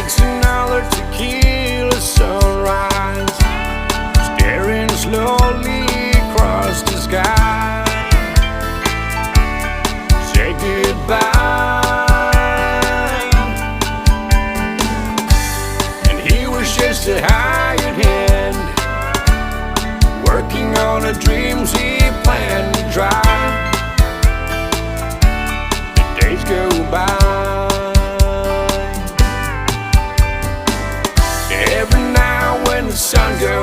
It's another tequila sunrise, staring slowly across the sky. Say goodbye. And he was just a hired hand, working on the dreams he planned to drive. The days go by. Every night when the sun goes